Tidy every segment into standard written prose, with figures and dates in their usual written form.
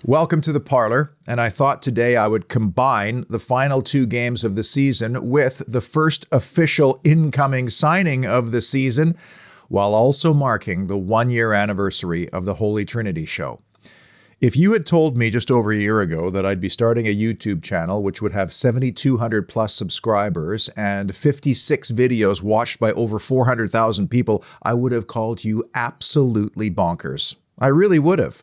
Welcome to the Parlour, and I thought today I would combine the final two games of the season with the first official incoming signing of the season, while also marking the one-year anniversary of the Holy Trinity show. If you had told me just over a year ago that I'd be starting a YouTube channel which would have 7,200 plus subscribers and 56 videos watched by over 400,000 people, I would have called you absolutely bonkers. I really would have.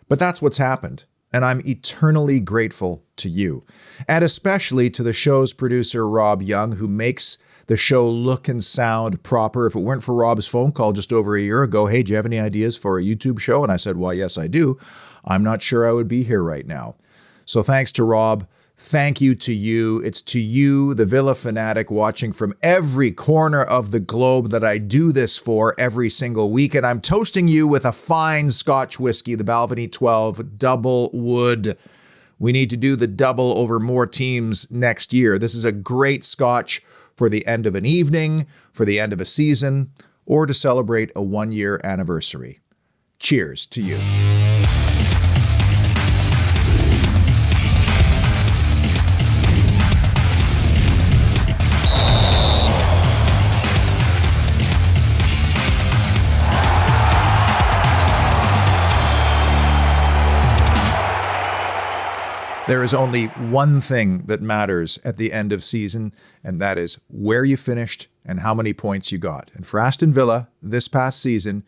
But that's what's happened, and I'm eternally grateful to you, and especially to the show's producer, Rob Young, who makes the show look and sound proper. If it weren't for Rob's phone call just over a year ago, hey, do you have any ideas for a YouTube show? And I said, why, yes, I do. I'm not sure I would be here right now. So thanks to Rob. Thank you to you. It's to you, the Villa fanatic, watching from every corner of the globe that I do this for every single week. And I'm toasting you with a fine Scotch whiskey, the Balvenie 12 Double Wood. We need to do the double over more teams next year. This is a great Scotch for the end of an evening, for the end of a season, or to celebrate a one-year anniversary. Cheers to you. There is only one thing that matters at the end of season, and that is where you finished and how many points you got. And for Aston Villa, this past season,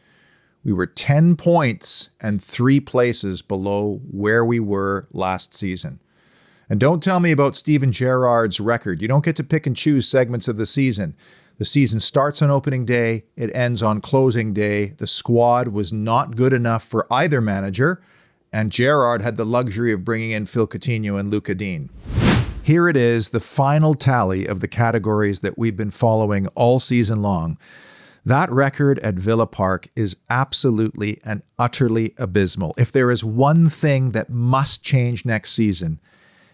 we were 10 points and 3 places below where we were last season. And don't tell me about Steven Gerrard's record. You don't get to pick and choose segments of the season. The season starts on opening day, it ends on closing day. The squad was not good enough for either manager, and Gerrard had the luxury of bringing in Phil Coutinho and Luca Dean. Here it is, the final tally of the categories that we've been following all season long. That record at Villa Park is absolutely and utterly abysmal. If there is one thing that must change next season,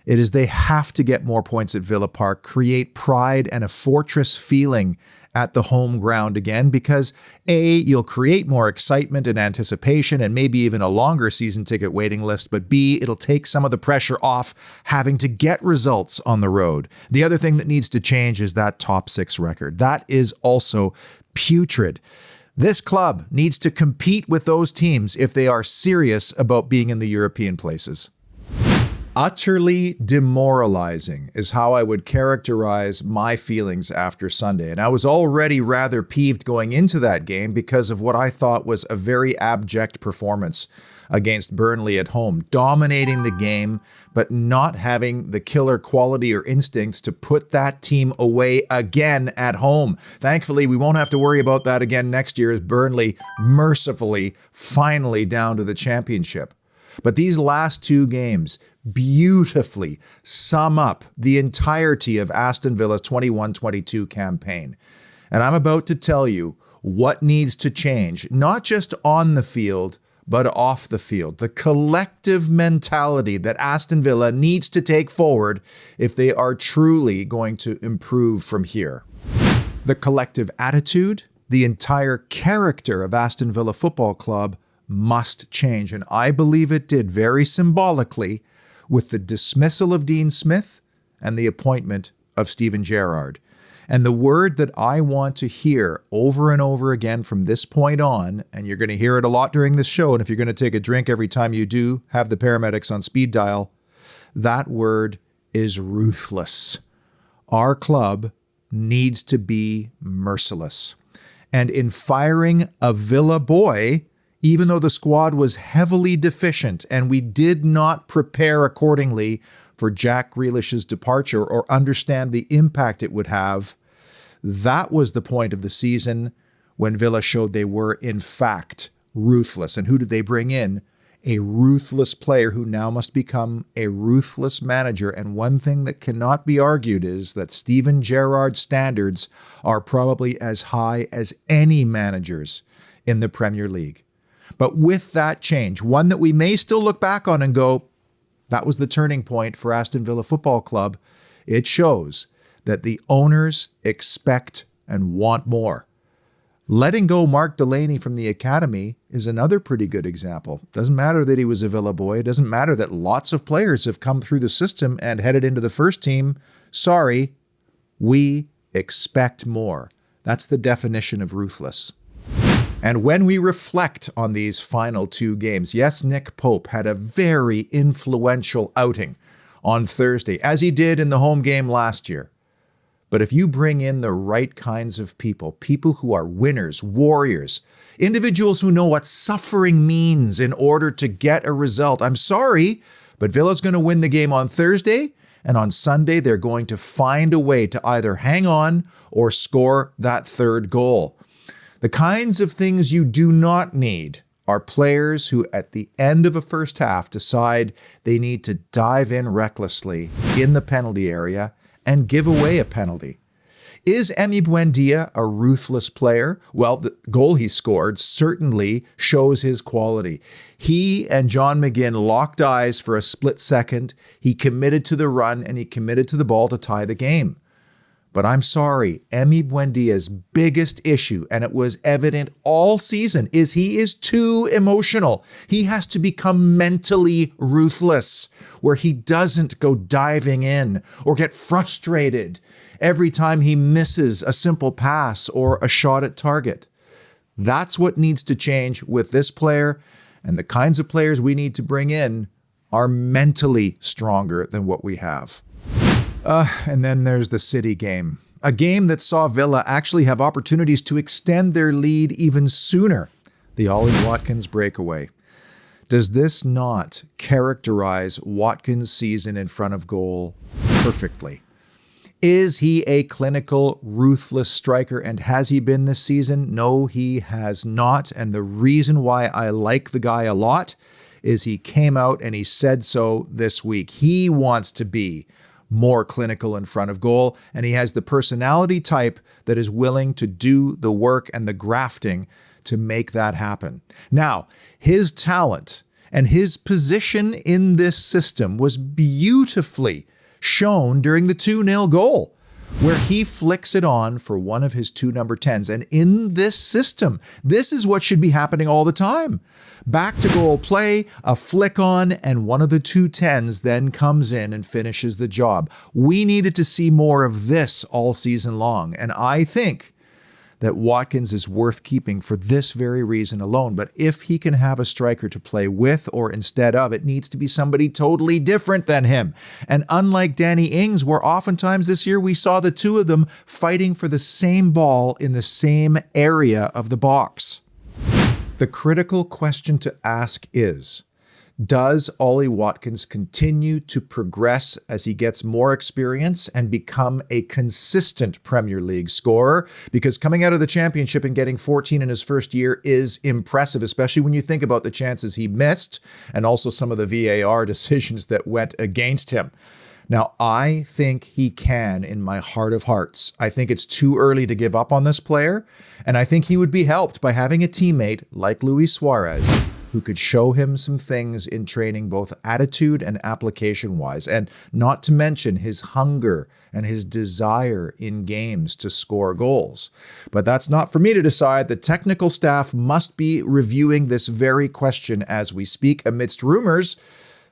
it is they have to get more points at Villa Park, create pride and a fortress feeling at the home ground again, because A, you'll create more excitement and anticipation and maybe even a longer season ticket waiting list, but B, it'll take some of the pressure off having to get results on the road. The other thing that needs to change is that top 6 record. That is also putrid. This club needs to compete with those teams if they are serious about being in the European places. Utterly demoralizing is how I would characterize my feelings after Sunday. And I was already rather peeved going into that game because of what I thought was a very abject performance against Burnley at home, dominating the game, but not having the killer quality or instincts to put that team away again at home. Thankfully, we won't have to worry about that again next year as Burnley mercifully finally down to the championship. But these last 2 games beautifully sum up the entirety of Aston Villa's 21-22 campaign. And I'm about to tell you what needs to change, not just on the field, but off the field. The collective mentality that Aston Villa needs to take forward if they are truly going to improve from here. The collective attitude, the entire character of Aston Villa Football Club must change. And I believe it did very symbolically with the dismissal of Dean Smith and the appointment of Steven Gerrard. And the word that I want to hear over and over again from this point on, and you're going to hear it a lot during this show, and if you're going to take a drink every time you do, have the paramedics on speed dial, that word is ruthless. Our club needs to be merciless. And in firing a Villa boy, even though the squad was heavily deficient and we did not prepare accordingly for Jack Grealish's departure or understand the impact it would have, that was the point of the season when Villa showed they were, in fact, ruthless. And who did they bring in? A ruthless player who now must become a ruthless manager. And one thing that cannot be argued is that Steven Gerrard's standards are probably as high as any managers in the Premier League. But with that change, one that we may still look back on and go, that was the turning point for Aston Villa Football Club, it shows that the owners expect and want more. Letting go Mark Delaney from the academy is another pretty good example. Doesn't matter that he was a Villa boy. It doesn't matter that lots of players have come through the system and headed into the first team. Sorry, we expect more. That's the definition of ruthless. And when we reflect on these final two games, yes, Nick Pope had a very influential outing on Thursday, as he did in the home game last year. But if you bring in the right kinds of people, people who are winners, warriors, individuals who know what suffering means in order to get a result, I'm sorry, but Villa's going to win the game on Thursday, and on Sunday they're going to find a way to either hang on or score that third goal. The kinds of things you do not need are players who at the end of a first half decide they need to dive in recklessly in the penalty area and give away a penalty. Is Emi Buendia a ruthless player? Well, the goal he scored certainly shows his quality. He and John McGinn locked eyes for a split second. He committed to the run and he committed to the ball to tie the game. But I'm sorry, Emi Buendia's biggest issue, and it was evident all season, is he is too emotional. He has to become mentally ruthless, where he doesn't go diving in or get frustrated every time he misses a simple pass or a shot at target. That's what needs to change with this player, and the kinds of players we need to bring in are mentally stronger than what we have. And then there's the City game. A game that saw Villa actually have opportunities to extend their lead even sooner. The Ollie Watkins breakaway. Does this not characterize Watkins' season in front of goal perfectly? Is he a clinical, ruthless striker, and has he been this season? No, he has not. And the reason why I like the guy a lot is he came out and he said so this week. He wants to be more clinical in front of goal, and he has the personality type that is willing to do the work and the grafting to make that happen. Now, his talent and his position in this system was beautifully shown during the 2-0 goal, where he flicks it on for one of his two number 10s. And in this system, this is what should be happening all the time. Back to goal play, a flick on, and one of the two 10s then comes in and finishes the job. We needed to see more of this all season long, and I think that Watkins is worth keeping for this very reason alone. But if he can have a striker to play with or instead of, it needs to be somebody totally different than him. And unlike Danny Ings, where oftentimes this year we saw the two of them fighting for the same ball in the same area of the box. The critical question to ask is, does Ollie Watkins continue to progress as he gets more experience and become a consistent Premier League scorer? Because coming out of the Championship and getting 14 in his first year is impressive, especially when you think about the chances he missed and also some of the VAR decisions that went against him. Now, I think he can in my heart of hearts. I think it's too early to give up on this player, and I think he would be helped by having a teammate like Luiz Suarez who could show him some things in training, both attitude and application-wise, and not to mention his hunger and his desire in games to score goals. But that's not for me to decide. The technical staff must be reviewing this very question as we speak, amidst rumors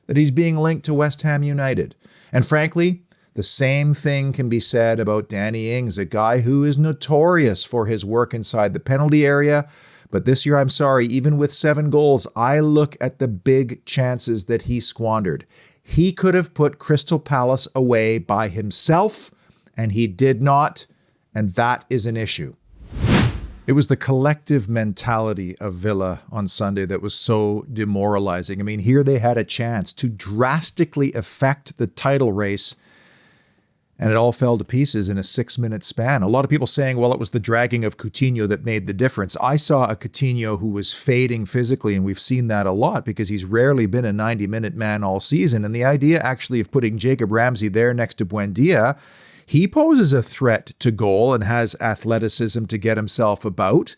that he's being linked to West Ham United. And frankly, the same thing can be said about Danny Ings, a guy who is notorious for his work inside the penalty area. But this year, I'm sorry, even with 7 goals, I look at the big chances that he squandered. He could have put Crystal Palace away by himself, and he did not, and that is an issue. It was the collective mentality of Villa on Sunday that was so demoralizing. I mean, here they had a chance to drastically affect the title race, and it all fell to pieces in a 6-minute span. A lot of people saying, well, it was the dragging of Coutinho that made the difference. I saw a Coutinho who was fading physically, and we've seen that a lot because he's rarely been a 90-minute man all season. And the idea actually of putting Jacob Ramsey there next to Buendia, He poses a threat to goal and has athleticism to get himself about,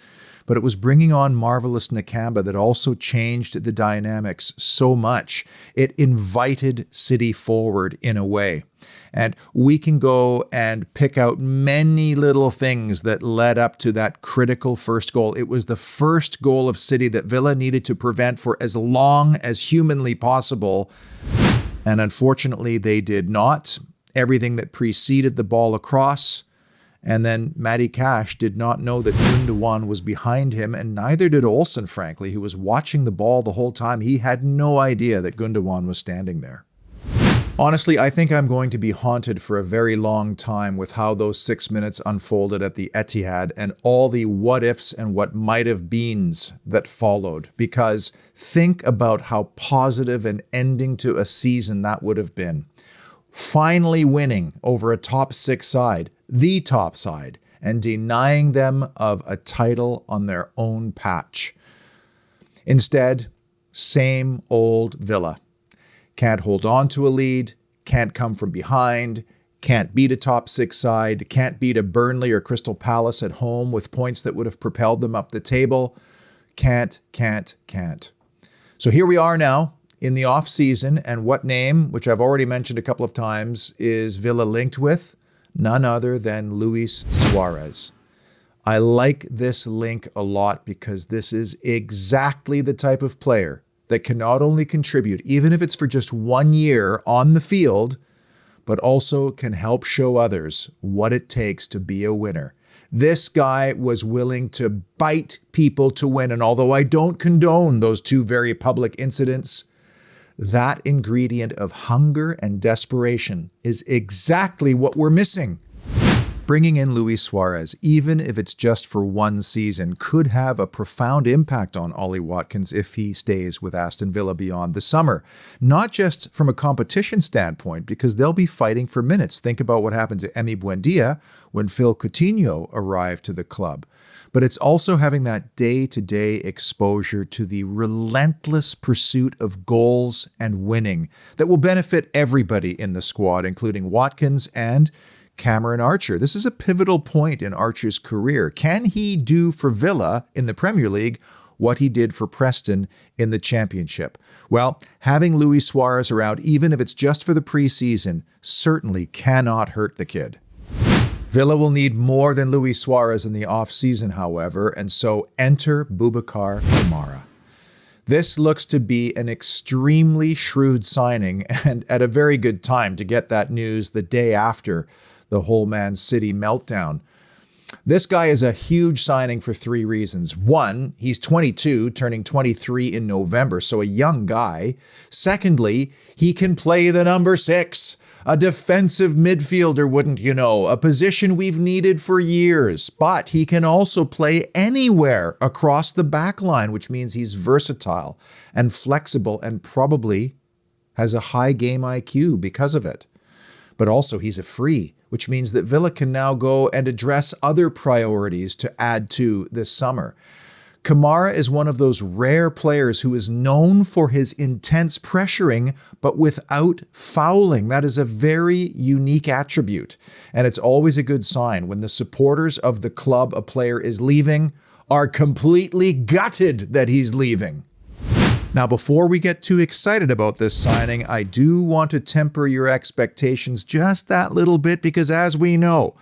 but it was bringing on marvelous Nakamba that also changed the dynamics so much. It invited City forward in a way. And we can go and pick out many little things that led up to that critical first goal. It was the first goal of City that Villa needed to prevent for as long as humanly possible. And unfortunately, they did not. Everything that preceded the ball across. And then Matty Cash did not know that Gundogan was behind him, and neither did Olsen, frankly, who was watching the ball the whole time. He had no idea that Gundogan was standing there. Honestly, I think I'm going to be haunted for a very long time with how those 6 minutes unfolded at the Etihad and all the what-ifs and what might-have-beens that followed. Because think about how positive an ending to a season that would have been. Finally winning over a top 6 side, the top side, and denying them of a title on their own patch. Instead, same old Villa. Can't hold on to a lead, can't come from behind, can't beat a top 6 side, can't beat a Burnley or Crystal Palace at home with points that would have propelled them up the table. Can't. So here we are now in the off-season, and what name, which I've already mentioned a couple of times, is Villa linked with? None other than Luiz Suarez. I like this link a lot because this is exactly the type of player that can not only contribute, even if it's for just 1 year on the field, but also can help show others what it takes to be a winner. This guy was willing to bite people to win, and although I don't condone those two very public incidents, that ingredient of hunger and desperation is exactly what we're missing. Bringing in Luiz Suarez, even if it's just for 1 season, could have a profound impact on Ollie Watkins if he stays with Aston Villa beyond the summer. Not just from a competition standpoint, because they'll be fighting for minutes. Think about what happened to Emi Buendia when Phil Coutinho arrived to the club. But it's also having that day-to-day exposure to the relentless pursuit of goals and winning that will benefit everybody in the squad, including Watkins and Cameron Archer. This is a pivotal point in Archer's career. Can he do for Villa in the Premier League what he did for Preston in the Championship? Well, having Luiz Suarez around, even if it's just for the preseason, certainly cannot hurt the kid. Villa will need more than Luiz Suarez in the off-season, however, and so enter Boubacar Kamara. This looks to be an extremely shrewd signing and at a very good time to get that news the day after the whole Man City meltdown. This guy is a huge signing for 3 reasons. 1, he's 22, turning 23 in November, so a young guy. Secondly, he can play the number 6. A defensive midfielder, wouldn't you know, a position we've needed for years. But he can also play anywhere across the back line, which means he's versatile and flexible and probably has a high game IQ because of it. But also he's a free, which means that Villa can now go and address other priorities to add to this summer. Kamara is one of those rare players who is known for his intense pressuring, but without fouling. That is a very unique attribute. And it's always a good sign when the supporters of the club a player is leaving are completely gutted that he's leaving. Now, before we get too excited about this signing, I do want to temper your expectations just that little bit because, as we know,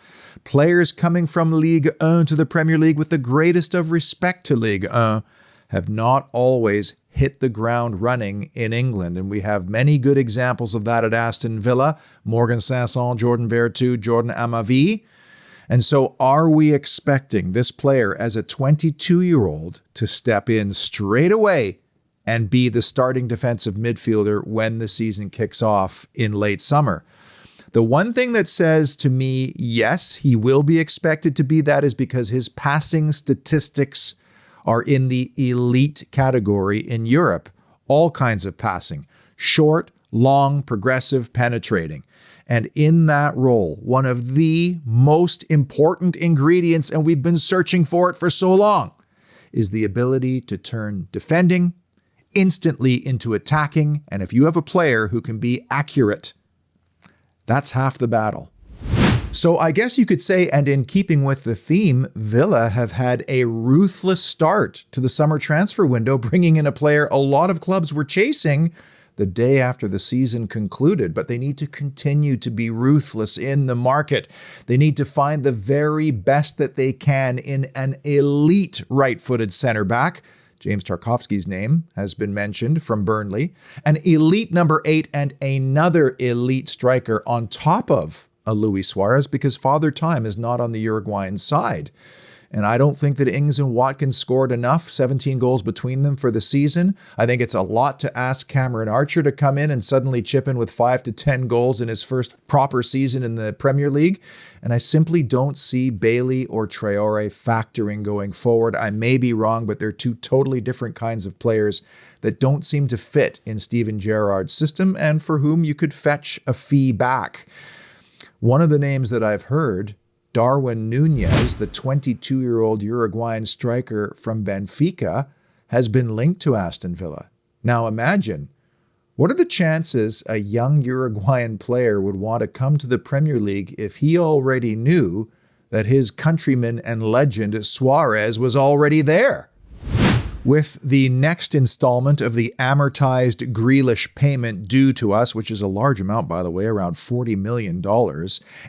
players coming from Ligue 1 to the Premier League, with the greatest of respect to Ligue 1, have not always hit the ground running in England. And we have many good examples of that at Aston Villa. Morgan Sanson, Jordan Vertu, Jordan Amavi. And so are we expecting this player as a 22-year-old to step in straight away and be the starting defensive midfielder when the season kicks off in late summer? The one thing that says to me, yes, he will be expected to be that is because his passing statistics are in the elite category in Europe. All kinds of passing. Short, long, progressive, penetrating. And in that role, one of the most important ingredients, and we've been searching for it for so long, is the ability to turn defending instantly into attacking. And if you have a player who can be accurate, that's half the battle. So I guess you could say, and in keeping with the theme, Villa have had a ruthless start to the summer transfer window, bringing in a player a lot of clubs were chasing the day after the season concluded. But they need to continue to be ruthless in the market. They need to find the very best that they can in an elite right-footed center back. James Tarkowski's name has been mentioned from Burnley. An elite number 8 and another elite striker on top of a Luiz Suarez, because Father Time is not on the Uruguayan side. And I don't think that Ings and Watkins scored enough, 17 goals between them for the season. I think it's a lot to ask Cameron Archer to come in and suddenly chip in with 5 to 10 goals in his first proper season in the Premier League. And I simply don't see Bailey or Traore factoring going forward. I may be wrong, but they're two totally different kinds of players that don't seem to fit in Steven Gerrard's system and for whom you could fetch a fee back. One of the names that I've heard, Darwin Nunez, the 22-year-old Uruguayan striker from Benfica, has been linked to Aston Villa. Now imagine, what are the chances a young Uruguayan player would want to come to the Premier League if he already knew that his countryman and legend Suarez was already there? With the next installment of the amortized Grealish payment due to us, which is a large amount, by the way, around $40 million,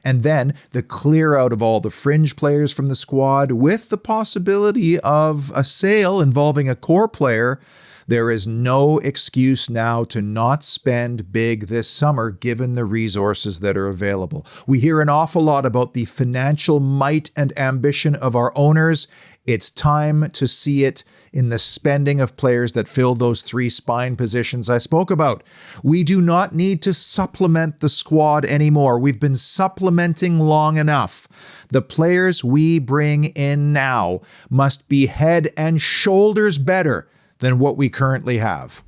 and then the clear out of all the fringe players from the squad with the possibility of a sale involving a core player, there is no excuse now to not spend big this summer given the resources that are available. We hear an awful lot about the financial might and ambition of our owners. It's time to see it in the spending of players that fill those 3 spine positions I spoke about. We do not need to supplement the squad anymore. We've been supplementing long enough. The players we bring in now must be head and shoulders better than what we currently have.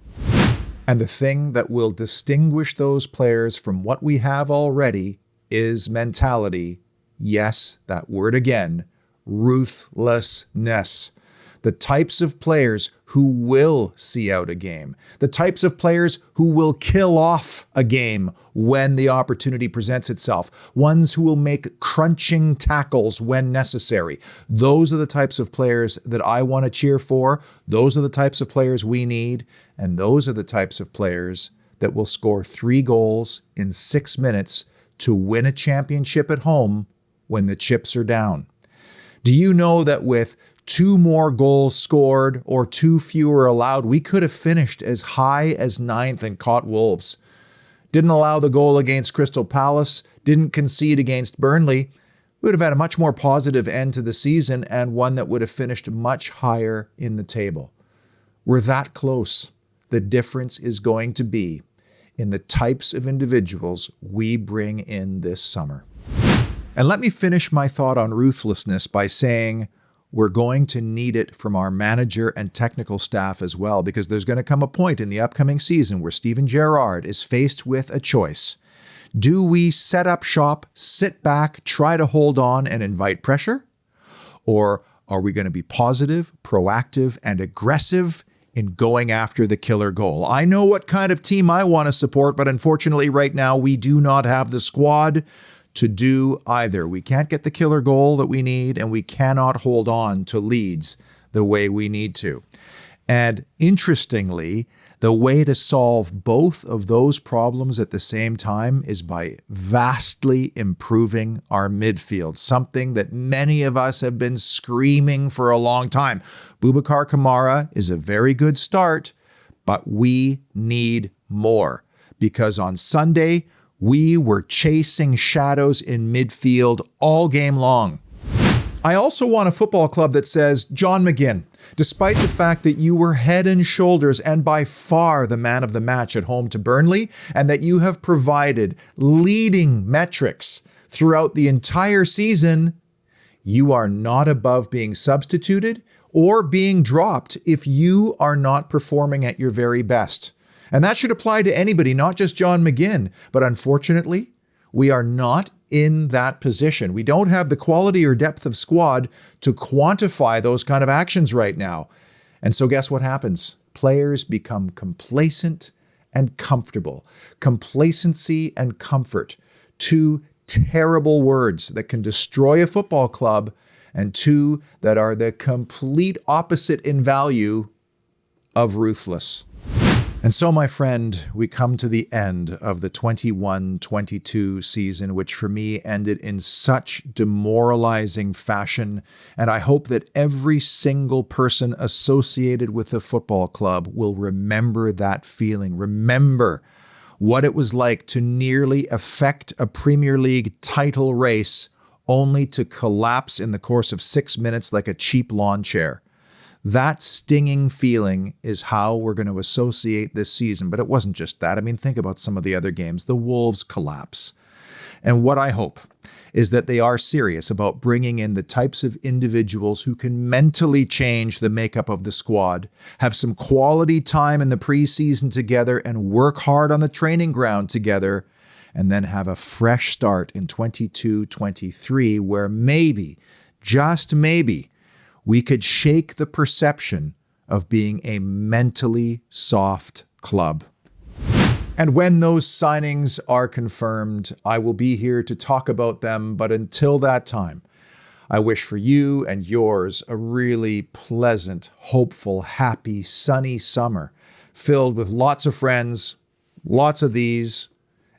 And the thing that will distinguish those players from what we have already is mentality. Yes, that word again, ruthlessness. The types of players who will see out a game. The types of players who will kill off a game when the opportunity presents itself. Ones who will make crunching tackles when necessary. Those are the types of players that I want to cheer for. Those are the types of players we need. And those are the types of players that will score 3 goals in 6 minutes to win a championship at home when the chips are down. Do you know that with 2 more goals scored or 2 fewer allowed, we could have finished as high as 9th and caught Wolves? Didn't allow the goal against Crystal Palace, didn't concede against Burnley. We would have had a much more positive end to the season and one that would have finished much higher in the table. We're that close. The difference is going to be in the types of individuals we bring in this summer. And let me finish my thought on ruthlessness by saying we're going to need it from our manager and technical staff as well, because there's going to come a point in the upcoming season where Steven Gerrard is faced with a choice. Do we set up shop, sit back, try to hold on and invite pressure? Or are we going to be positive, proactive, and aggressive in going after the killer goal? I know what kind of team I want to support, but unfortunately right now we do not have the squad to do either. We can't get the killer goal that we need, and we cannot hold on to leads the way we need to. And interestingly, the way to solve both of those problems at the same time is by vastly improving our midfield, something that many of us have been screaming for a long time. Boubacar Kamara is a very good start, but we need more, because on Sunday, we were chasing shadows in midfield all game long. I also want a football club that says, John McGinn, despite the fact that you were head and shoulders and by far the man of the match at home to Burnley, and that you have provided leading metrics throughout the entire season, you are not above being substituted or being dropped if you are not performing at your very best. And that should apply to anybody, not just John McGinn. But unfortunately, we are not in that position. We don't have the quality or depth of squad to quantify those kind of actions right now. And so guess what happens? Players become complacent and comfortable. Complacency and comfort, 2 terrible words that can destroy a football club, and two that are the complete opposite in value of ruthless. And so, my friend, we come to the end of the 21-22 season, which for me ended in such demoralizing fashion. And I hope that every single person associated with the football club will remember that feeling. Remember what it was like to nearly affect a Premier League title race only to collapse in the course of 6 minutes like a cheap lawn chair. That stinging feeling is how we're going to associate this season. But it wasn't just that. I mean, think about some of the other games. The Wolves collapse. And what I hope is that they are serious about bringing in the types of individuals who can mentally change the makeup of the squad, have some quality time in the preseason together, and work hard on the training ground together, and then have a fresh start in 22-23 where maybe, just maybe, we could shake the perception of being a mentally soft club. And when those signings are confirmed, I will be here to talk about them. But until that time, I wish for you and yours a really pleasant, hopeful, happy, sunny summer filled with lots of friends, lots of these,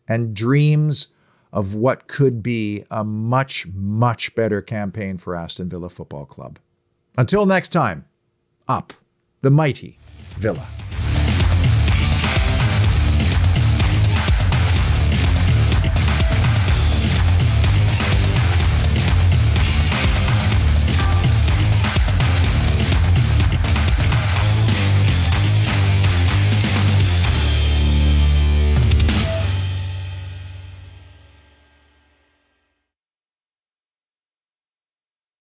and dreams of what could be a much, much better campaign for Aston Villa Football Club. Until next time, up the mighty Villa.